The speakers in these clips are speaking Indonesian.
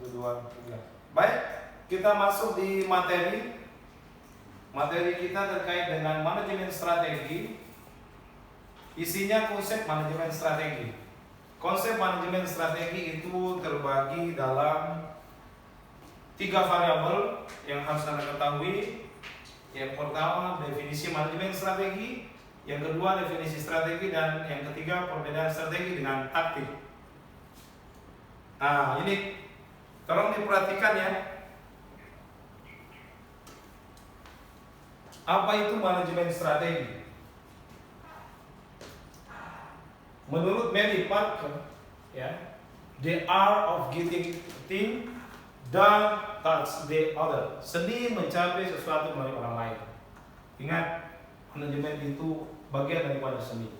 1, 2, 3. Baik, kita masuk di materi. Materi kita terkait dengan manajemen strategi. Isinya konsep manajemen strategi. Konsep manajemen strategi itu terbagi dalam 3 variabel yang harus Anda ketahui. Yang pertama, definisi manajemen strategi. Yang kedua, definisi strategi. Dan yang ketiga, perbedaan strategi dengan taktik. Nah, ini tolong diperhatikan ya. Apa itu manajemen strategi? Menurut Mary Parker, ya, the art of getting thing done touch the other. Seni mencapai sesuatu melalui orang lain. Ingat, manajemen itu bagian daripada seni.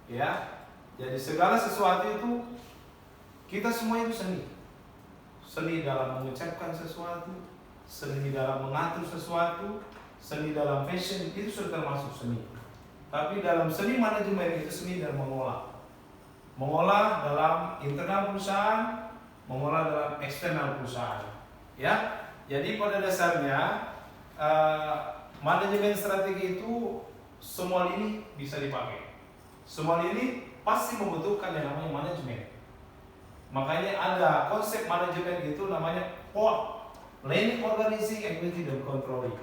Ya, jadi segala sesuatu itu kita semua itu seni. Seni dalam mengucapkan sesuatu, seni dalam mengatur sesuatu, seni dalam fashion, itu sudah termasuk seni. Tapi dalam seni manajemen itu seni dalam mengolah. Mengolah dalam internal perusahaan, mengolah dalam eksternal perusahaan. Ya, jadi pada dasarnya manajemen strategi itu semua ini bisa dipakai. Semua ini pasti membutuhkan yang namanya manajemen. Makanya ada konsep manajemen itu namanya POT, Planning, Organizing, Executing, dan Controlling.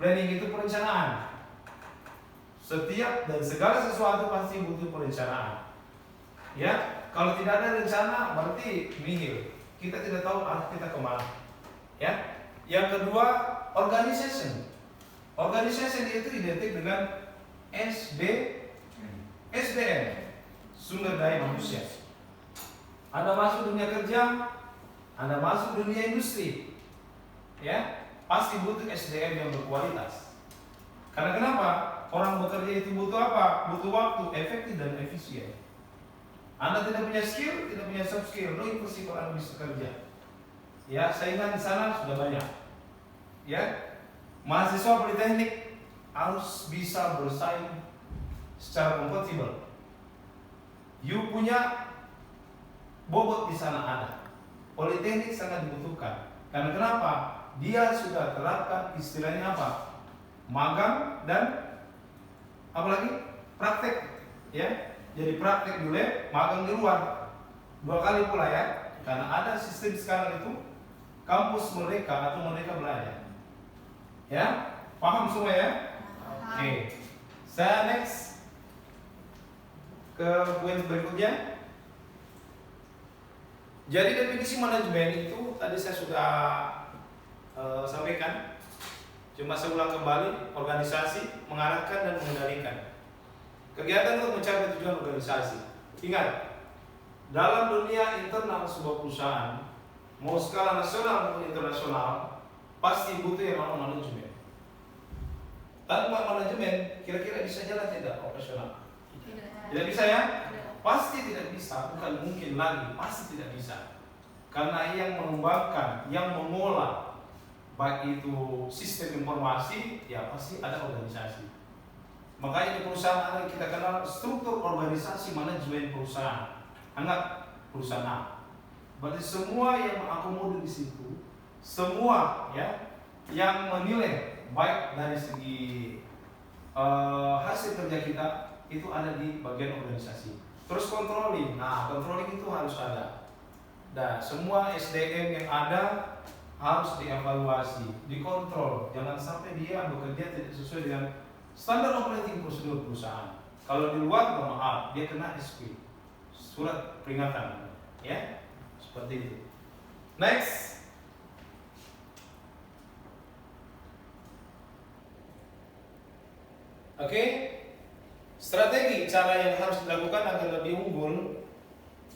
Planning itu perencanaan. Setiap dan segala sesuatu pasti butuh perencanaan. Ya, kalau tidak ada rencana berarti nihil. Kita tidak tahu arah kita kemana. Ya, yang kedua, organization. Organization itu identik dengan SDM, sumber daya manusia. Anda masuk dunia kerja, Anda masuk dunia industri, ya, pasti butuh SDM yang berkualitas. Karena kenapa? Orang bekerja itu butuh apa? Butuh waktu, efektif dan efisien. Anda tidak punya skill, tidak punya soft skill, no impossible Anda bisa kerja. Ya, saingan di sana sudah banyak. Ya, mahasiswa politeknik harus bisa bersaing secara kompatibel. You punya bobot di sana ada. Politeknik sangat dibutuhkan. Karena kenapa? Dia sudah terapkan istilahnya apa? Magang dan apalagi praktek, ya. Jadi praktek di lab, magang di luar. 2 kali pula ya. Karena ada sistem sekarang itu kampus merdeka atau merdeka belajar. Ya, paham semua ya? Oke. Saya next ke poin berikutnya. Jadi definisi manajemen itu tadi saya sudah sampaikan. Cuma saya ulang kembali, organisasi mengarahkan dan mengendalikan kegiatan untuk mencapai tujuan organisasi. Ingat, dalam dunia internal sebuah perusahaan, mau skala nasional maupun internasional, pasti butuh yang namanya manajemen. Tanpa manajemen, kira-kira bisa jalan tidak operasional? Tidak bisa ya? Pasti tidak bisa, bukan mungkin lagi, pasti tidak bisa. Karena yang mengembangkan, yang mengolah, baik itu sistem informasi, ya pasti ada organisasi. Makanya di perusahaan ada yang kita kenal struktur organisasi manajemen perusahaan. Anggap perusahaan A. Berarti semua yang mengakomodir di situ, semua ya yang menilai baik dari segi hasil kerja kita itu ada di bagian organisasi. Terus controlling. Nah, controlling itu harus ada. Dan semua SDM yang ada harus dievaluasi, dikontrol. Jangan sampai dia bekerja tidak sesuai dengan standar operating prosedur perusahaan. Kalau di luar, maaf, dia kena SP, surat peringatan, ya, seperti itu. Next, oke, strategi cara yang harus dilakukan agar lebih unggul,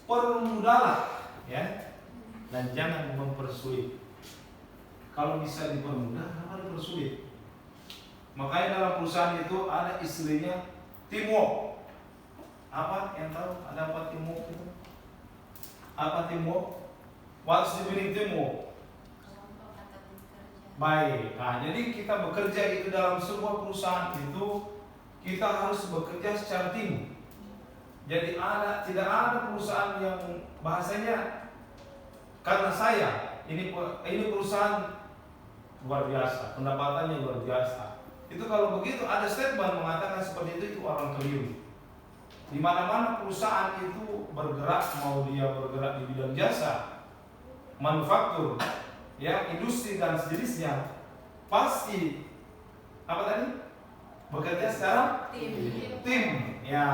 permudahlah, ya, dan jangan mempersulit. Kalau bisa dipermudah, kenapa dipersulit? Makanya dalam perusahaan itu ada istilahnya teamwork. Apa yang tahu? Ada apa teamwork itu? Apa teamwork? What's the meaning teamwork? Baik. Nah, jadi kita bekerja itu dalam sebuah perusahaan itu kita harus bekerja secara tim. Jadi tidak ada perusahaan yang bahasanya karena saya ini perusahaan luar biasa, pendapatannya luar biasa. Itu kalau begitu ada statement mengatakan seperti itu orang keliru. Di mana-mana perusahaan itu bergerak, mau dia bergerak di bidang jasa, manufaktur, ya, industri dan sejenisnya, pasti apa tadi? Bekerja secara tim, ya,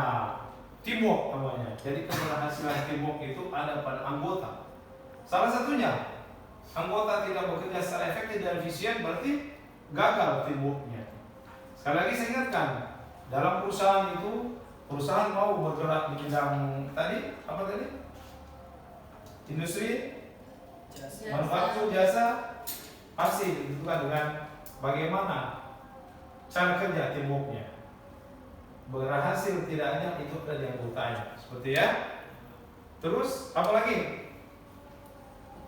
teamwork namanya. Jadi keberhasilan teamwork itu ada pada anggota. Salah satunya, anggota tidak bekerja secara efektif dan efisien, berarti gagal teamworknya. Sekali lagi saya ingatkan, dalam perusahaan itu, perusahaan mau bergerak di bidang tadi, apa tadi? Industri, manufaktur, jasa, pasti ditentukan dengan bagaimana cara kerja teamworknya. Berhasil tidaknya itu ada di anggotanya, seperti ya. Terus apa lagi?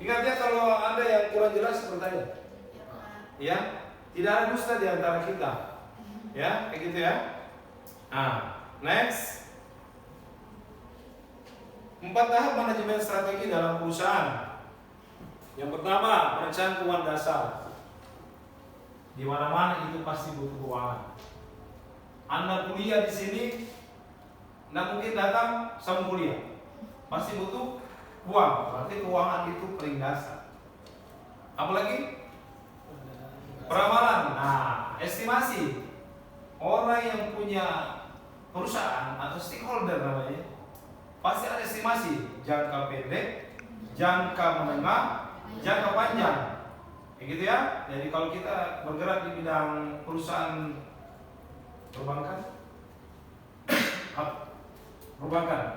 Ingat ya, kalau ada yang kurang jelas bertanya. Ya, tidak ada dusta di antara kita. Ya, kayak gitu ya. Nah, next. 4 tahap manajemen strategi dalam perusahaan. Yang pertama, perencanaan keuangan dasar. Di mana-mana itu pasti butuh keuangan. Anda kuliah di sini, nggak mungkin datang sama kuliah. Pasti butuh uang. Berarti keuangan itu paling dasar. Apalagi peramalan. Nah, estimasi. Orang yang punya perusahaan atau stakeholder namanya, pasti ada estimasi jangka pendek, jangka menengah, jangka panjang. Kayak gitu ya. Jadi kalau kita bergerak di bidang perusahaan perbankan,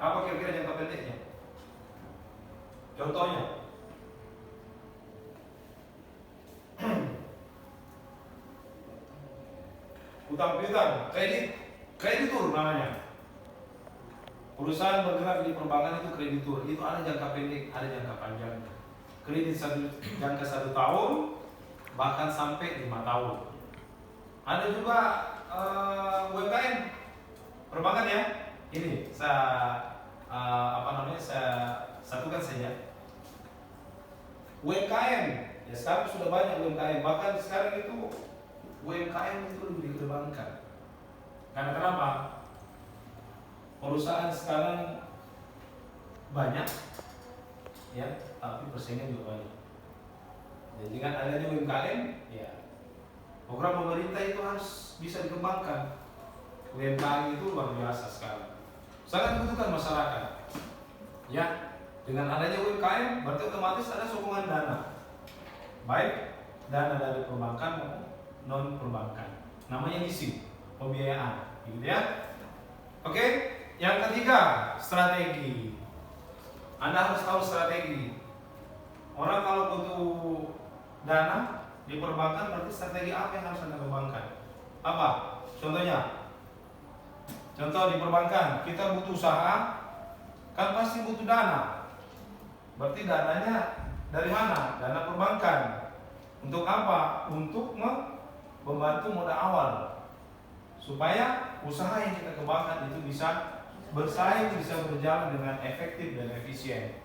apa kira-kira jangka pendeknya? Contohnya, utang piutang, kreditur namanya. Perusahaan bergerak di perbankan itu kreditur, itu ada jangka pendek, ada jangka panjang. Kredit jangka 1 tahun, bahkan sampai 5 tahun. Ada juga UMKM perbankan ya. Ini saya satukan saja. UMKM ya, sekarang sudah banyak UMKM, bahkan sekarang itu UMKM itu lebih dikembangkan. Karena kenapa? Perusahaan sekarang banyak, ya, tapi persaingan juga banyak. Dan dengan adanya UMKM, ya, program pemerintah itu harus bisa dikembangkan. UMKM itu luar biasa sekarang, sangat dibutuhkan masyarakat. Ya, dengan adanya UMKM berarti otomatis ada sokongan dana, baik dana dari perbankan maupun non perbankan. Namanya leasing, pembiayaan, gitu ya. Oke, yang ketiga, strategi. Anda harus tahu strategi. Orang kalau butuh dana di perbankan, berarti strategi apa yang harus Anda kembangkan? Apa? Contohnya, contoh di perbankan, kita butuh usaha, kan pasti butuh dana. Berarti dananya dari mana? Dana perbankan. Untuk apa? Untuk membantu modal awal, supaya usaha yang kita kembangkan itu bisa bersaing, bisa berjalan dengan efektif dan efisien.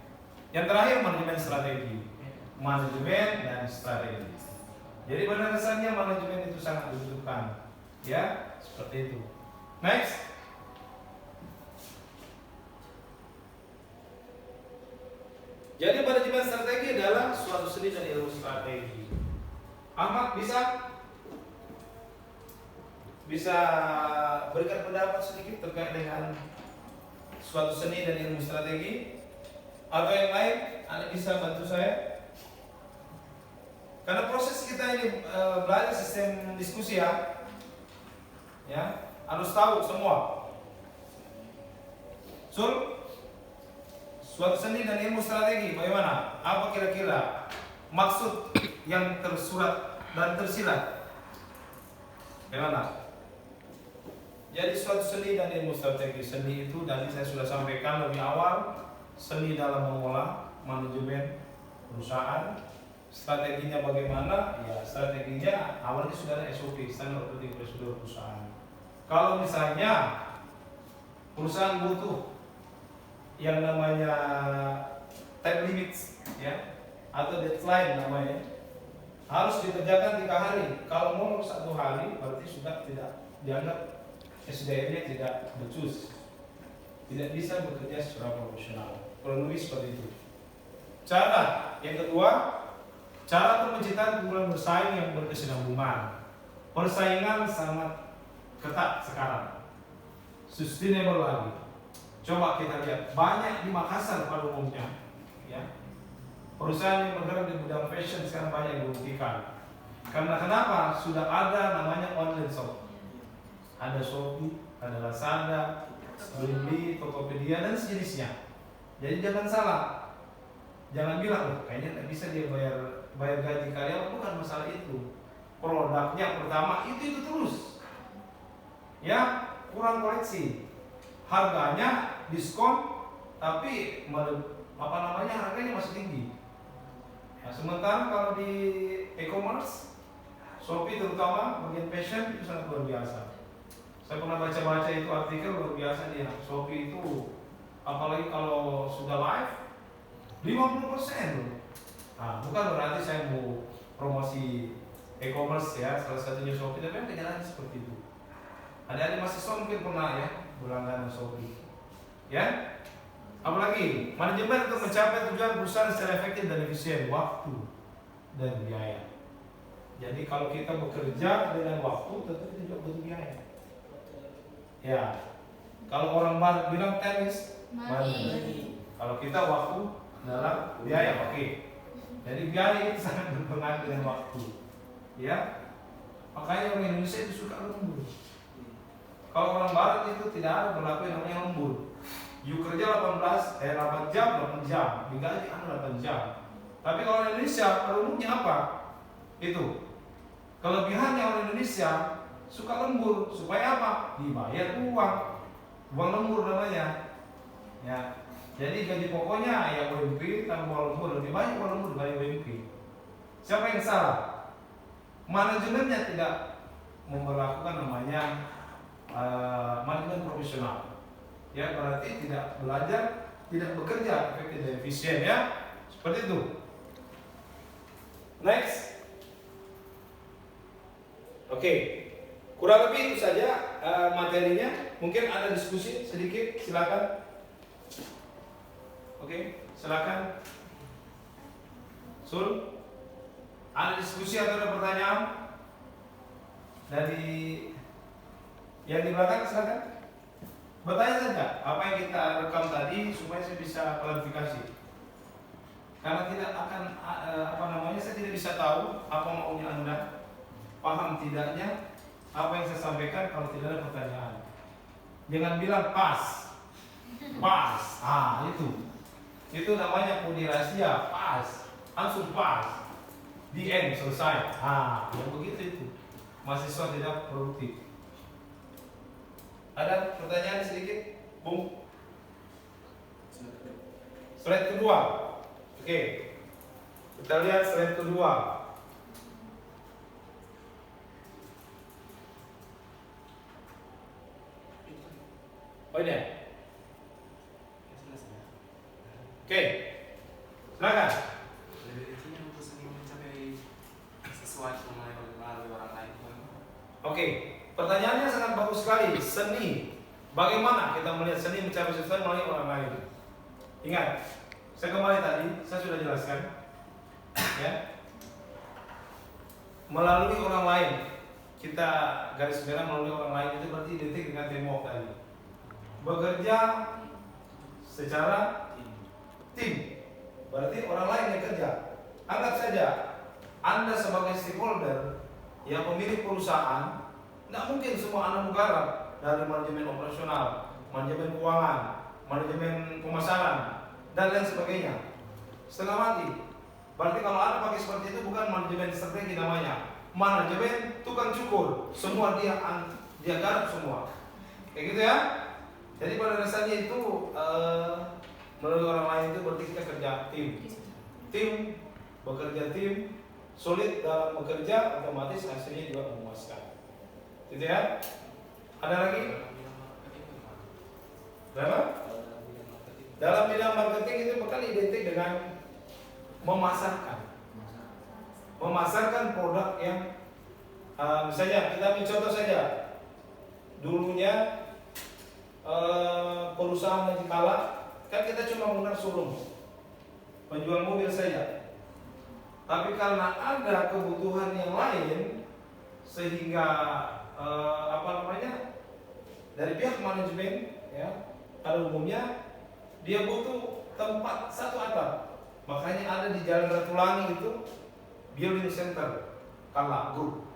Yang terakhir, manajemen strategi. Manajemen dan strategi. Jadi pada dasarnya manajemen itu sangat dibutuhkan. Ya, seperti itu. Next. Jadi manajemen strategi adalah suatu seni dan ilmu strategi. Ahmad bisa berikan pendapat sedikit terkait dengan suatu seni dan ilmu strategi? Atau yang lain, Anda bisa bantu saya? Karena proses kita ini belajar sistem diskusi ya, harus tahu semua. Suatu seni dan ilmu strategi bagaimana? Apa kira-kira maksud yang tersurat dan tersirat? Bagaimana? Jadi suatu seni dan ilmu strategi. Seni itu tadi saya sudah sampaikan lebih awal, seni dalam mengolah manajemen perusahaan. Strateginya bagaimana? Ya, strateginya awalnya sudah ada SOP, standar operating procedure perusahaan. Kalau misalnya perusahaan butuh yang namanya time limits, ya, atau deadline namanya, harus dikerjakan 3 hari. Kalau molor 1 hari berarti sudah tidak dianggap SDM-nya tidak becus, tidak bisa bekerja secara profesional. Kurang lebih seperti itu. Cara yang kedua, cara untuk menciptakan hubungan bersaing yang berkesinambungan. Persaingan sangat ketat sekarang, sustainable lagi. Coba kita lihat, banyak di Makassar pada umumnya, ya, perusahaan yang bergerak di bidang fashion sekarang banyak yang dibuktikan. Karena kenapa? Sudah ada namanya online shop. Ada Shopee, ada Lazada, Blibli, Tokopedia dan sejenisnya. Jadi jangan salah, jangan bilang loh kayaknya nggak bisa dia bayar gaji karyawan. Bukan masalah itu. Produknya pertama itu terus, ya, kurang koleksi, harganya diskon, tapi harganya masih tinggi. Nah, sementara kalau di e-commerce, Shopee terutama bagian fashion itu sangat luar biasa. Saya pernah baca itu artikel luar biasa dia. Shopee itu apalagi kalau sudah live 50% loh. Nah, bukan berarti saya mau promosi e-commerce ya, salah satunya Shopee, tapi yang kenyataannya seperti itu. Ada mahasiswa mungkin pernah ya berlangganan Shopee, ya. Apalagi manajemen untuk mencapai tujuan perusahaan secara efektif dan efisien, waktu dan biaya. Jadi kalau kita bekerja dengan waktu, tentu kita juga butuh biaya. Ya, kalau orang barat bilang tenis, money. Kalau kita waktu dalam biaya, oke. Jadi biaya itu sangat berpengaruh dengan waktu. Ya, makanya orang Indonesia itu suka lembur. Kalau orang barat itu tidak ada berlaku yang namanya lembur. You kerja 8 jam, digaji 8 jam. Tapi kalau orang Indonesia pada umumnya apa? Itu kelebihannya orang Indonesia suka lembur supaya apa? Dibayar uang lembur namanya. Ya, jadi gaji pokoknya ya UMP tambah lembur, lebih banyak uang lembur dibanding UMP. Siapa yang salah? Manajemennya tidak memperlakukan namanya manajemen profesional. Ya, berarti tidak belajar, tidak bekerja efektif dan efisien, ya. Seperti itu. Next. Oke. Kurang lebih itu saja materinya. Mungkin ada diskusi sedikit, silakan. Oke, silakan. Sul, ada diskusi atau ada pertanyaan dari yang di belakang? Silakan bertanya saja apa yang kita rekam tadi supaya saya bisa klarifikasi. Karena tidak akan saya tidak bisa tahu apa maunya Anda, paham tidaknya apa yang saya sampaikan kalau tidak ada pertanyaan. Jangan bilang pas. Itu namanya kode rahasia, pas, langsung pas, the end, selesai. Yang begitu itu mahasiswa tidak produktif. Ada pertanyaan sedikit, Bung? Slide kedua. Oke. Kita lihat slide kedua. Oh ini. Oke. Silakan. Definisinya untuk seni mencapai sesuatu melalui orang lain. Oke. Pertanyaannya sangat bagus sekali. Seni, bagaimana kita melihat seni mencapai sesuatu melalui orang lain? Ingat, saya kembali tadi, saya sudah jelaskan, ya. Melalui orang lain, kita garis merah melalui orang lain itu berarti identik dengan teamwork tadi. Bekerja secara tim, berarti orang lain yang kerja. Anggap saja Anda sebagai stakeholder yang pemilik perusahaan. Nggak mungkin semua Anda menggarap dari manajemen operasional, manajemen keuangan, manajemen pemasaran, dan lain sebagainya. Setengah mati. Berarti kalau Anda pakai seperti itu bukan manajemen strategi namanya. Manajemen tukang cukur. Semua dia garap semua. Kayak gitu ya. Jadi pada dasarnya itu melalui orang lain itu berarti kita kerja tim, bekerja tim, solid dalam bekerja, otomatis hasilnya juga memuaskan. Gitu ya. Ada lagi? Berapa? Dalam bidang marketing itu bahkan identik dengan memasarkan produk yang misalnya kita ambil contoh saja dulunya perusahaan yang kalah kan kita cuma menggunakan showroom penjual mobil saja, tapi karena ada kebutuhan yang lain sehingga dari pihak manajemen ya pada umumnya dia butuh tempat satu atap, makanya ada di Jalan Ratulangi itu building center Kala Group.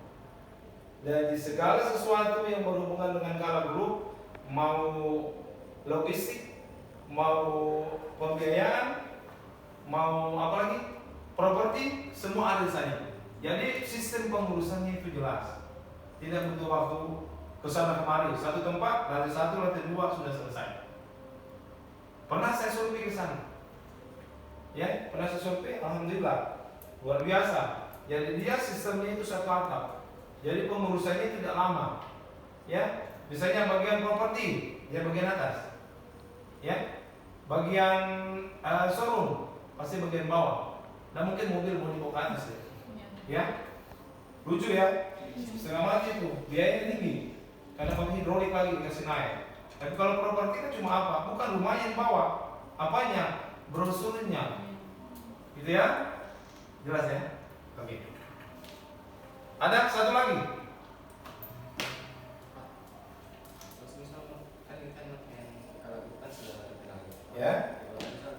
Dan di segala sesuatu yang berhubungan dengan Kala Group, mau logistik, mau pembiayaan, mau apa lagi, properti, semua ada di sana. Jadi sistem pengurusannya itu jelas, tidak butuh waktu kesana kemari, satu tempat dari satu lantai dua sudah selesai. Pernah saya survei ke sana, ya, pernah saya survei, alhamdulillah, luar biasa. Jadi dia sistemnya itu satu atap, jadi pengurusannya tidak lama, ya. Misalnya bagian properti, dia bagian atas, ya, bagian showroom pasti bagian bawah, dan mungkin mobil mau dibawa ke atas, ya. Lucu ya, setengah mati itu, biayanya tinggi, karena pakai hidrolik lagi dikasih naik. Tapi kalau properti kan cuma apa? Bukan rumahnya yang bawa, apanya? Brosurnya, gitu ya? Jelas ya? Oke. Ada satu lagi. Terus misal kan yang kalau bukan sudah terkenal. Ya. Kalau misal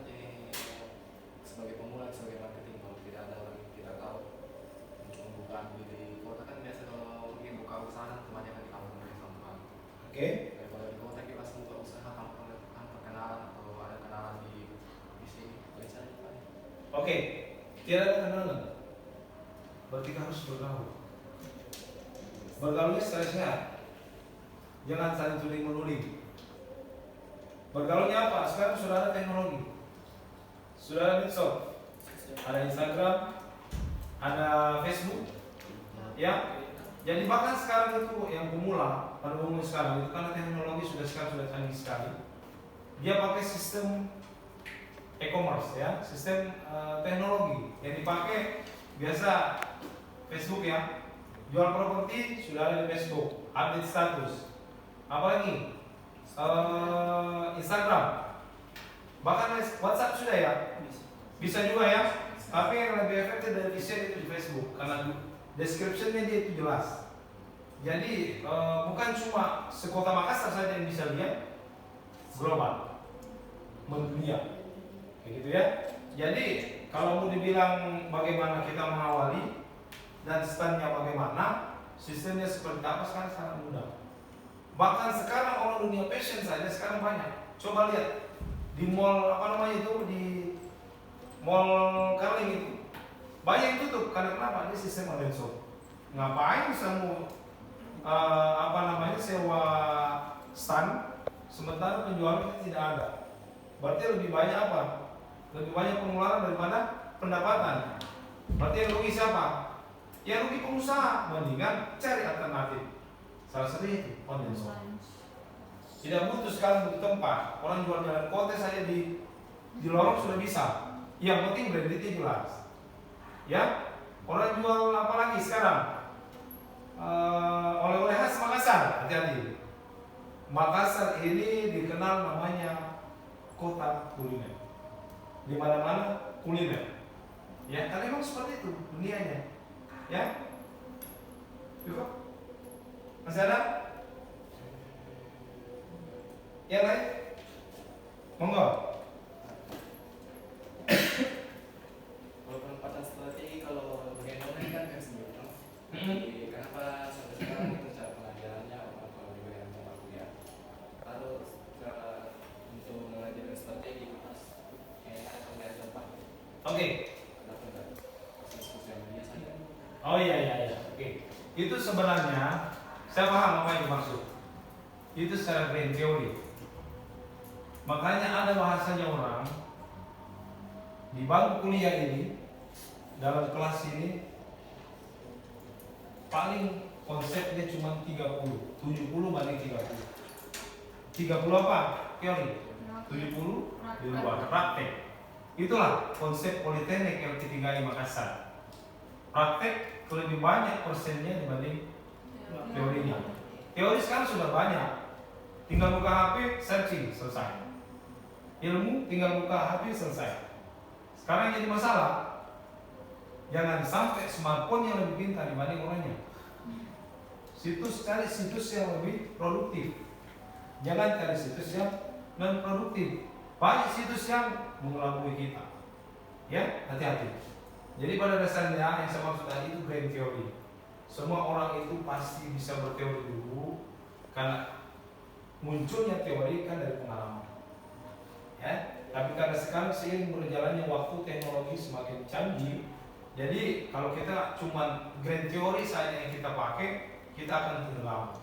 sebagai pemula, sebagai marketing, kalau tidak ada lagi tidak tahu untuk membuka di kota kan biasa kalau ingin buka usaha kebanyakan di kampung dari kampung. Oke. Kalau di kota kita pas buka usaha kampung perkenalan atau ada kenalan di sini bisa dipakai. Oke. Tidak ada kenalan. Berarti kita harus bergaul. Bergaulnya secara sehat. Jangan saling tuling menuding. Bergaulnya apa? Sekarang sudah ada teknologi. Sudah ada medsos. Ada Instagram, ada Facebook. Ya. Jadi bahkan sekarang itu yang pemula pada umumnya sekarang itu karena teknologi sudah canggih sekali. Dia pakai sistem e-commerce ya, sistem teknologi yang dipakai biasa Facebook ya. Jual properti sudah ada di Facebook, update status. Apalagi Instagram, bahkan WhatsApp sudah ya, bisa juga ya. Tapi yang lebih efektif dari share itu di Facebook karena description-nya dia itu jelas. Jadi bukan cuma sekota Makassar saja yang bisa lihat, global, mendunia, kayak gitu ya. Jadi kalau mau dibilang bagaimana kita mengawali dan standnya bagaimana, sistemnya seperti apa sekarang sangat mudah. Bahkan sekarang orang dunia fashion saja sekarang banyak. Coba lihat di mall di mall Karling itu banyak yang tutup karena kenapa? Ini sistem online shop. Ngapain kamu sewa stand sementara penjualnya tidak ada? Berarti lebih banyak apa? Lebih banyak pengeluaran daripada pendapatan. Berarti yang rugi siapa? Yang rugi pengusaha. Mendingan cari alternatif. Salah satunya itu online shop. Tidak butuh sekarang butuh tempat. Orang jual jalan kota saja di lorong sudah bisa. Yang penting brandnya jelas. Ya, orang jual apa lagi sekarang? Oleh-oleh khas Makassar, hati-hati. Makassar ini dikenal namanya kota kuliner. Di mana-mana kuliner. Ya, karena memang seperti itu dunianya. Ya, cukup. Masih ada? Yang lain? Monggo. Kalau penempatan strategi kalau bagian online kan versi biru. Jadi kenapa sampai sekarang itu cara pengajarannya atau juga yang mau kuliah. Lalu cara untuk mengajarkan strategi ada tempat. Oke. Kenapa enggak sosial media saja? Oh iya. Oke. Itu sebenarnya saya paham apa yang dimaksud. Itu secara grand theory. Makanya ada bahasanya orang di bangku kuliah ini, dalam kelas ini paling konsepnya cuma 30, 70 banding 30. 30 apa? Teori. 70 di luar praktek. Itulah konsep Politeknik LP3I Makassar. Praktek lebih banyak persennya dibanding teorinya. Teori sekarang sudah banyak. Tinggal buka HP, searching, selesai. Ilmu tinggal buka HP, selesai. Sekarang yang jadi masalah, jangan sampai smartphone yang lebih pintar dibanding orangnya. Cari situs yang lebih produktif. Jangan cari situs yang non produktif. Banyak situs yang mengelabui kita. Ya, hati-hati. Jadi pada dasarnya yang saya maksud tadi itu grand theory. Semua orang itu pasti bisa berteori dulu, karena munculnya teori kan dari pengalaman. Ya, tapi karena sekarang seiring berjalannya waktu, teknologi semakin canggih. Jadi kalau kita cuma grand theory saja yang kita pakai, kita akan tenggelam.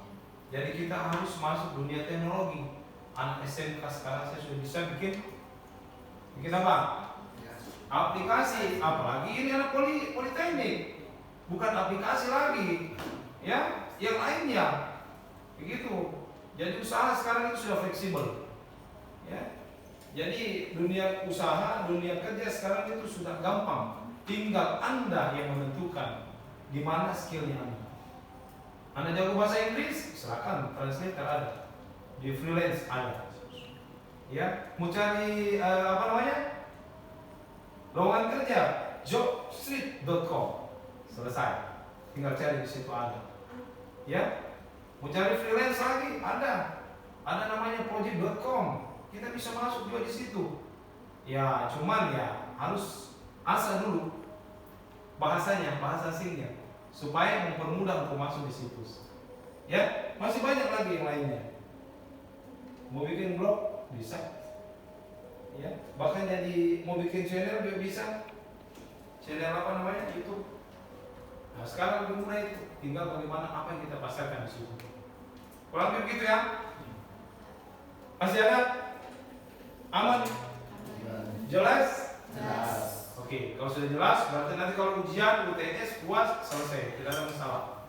Jadi kita harus masuk dunia teknologi. Anak SMK sekarang saya sudah bisa bikin apa? Aplikasi, apalagi ini anak politeknik, bukan aplikasi lagi, ya, yang lainnya, begitu. Jadi usaha sekarang itu sudah fleksibel, ya. Jadi dunia usaha, dunia kerja sekarang itu sudah gampang. Tinggal Anda yang menentukan di mana skillnya Anda. Anda jago bahasa Inggris, silakan translator ada, di freelance ada. Ya, mau cari apa namanya? Lowongan kerja, jobstreet.com, selesai. Tinggal cari di situ ada. Ya, mau cari freelance lagi ada namanya project.com. Kita bisa masuk juga di situ. Ya, cuman ya harus asal dulu bahasanya, bahasa asingnya, supaya mempermudah untuk masuk di situs. Ya, masih banyak lagi yang lainnya. Mau bikin blog bisa. Ya, bahkan jadi mau bikin channel juga bisa. Channel apa namanya? YouTube. Nah, sekarang lebih mudah itu. Tinggal bagaimana apa yang kita pasarkan di situ. Kurang lebih begitu ya. Masih ada? Aman? Jelas? Jelas. Oke, kalau sudah jelas berarti nanti kalau ujian UTS puas selesai, tidak ada masalah.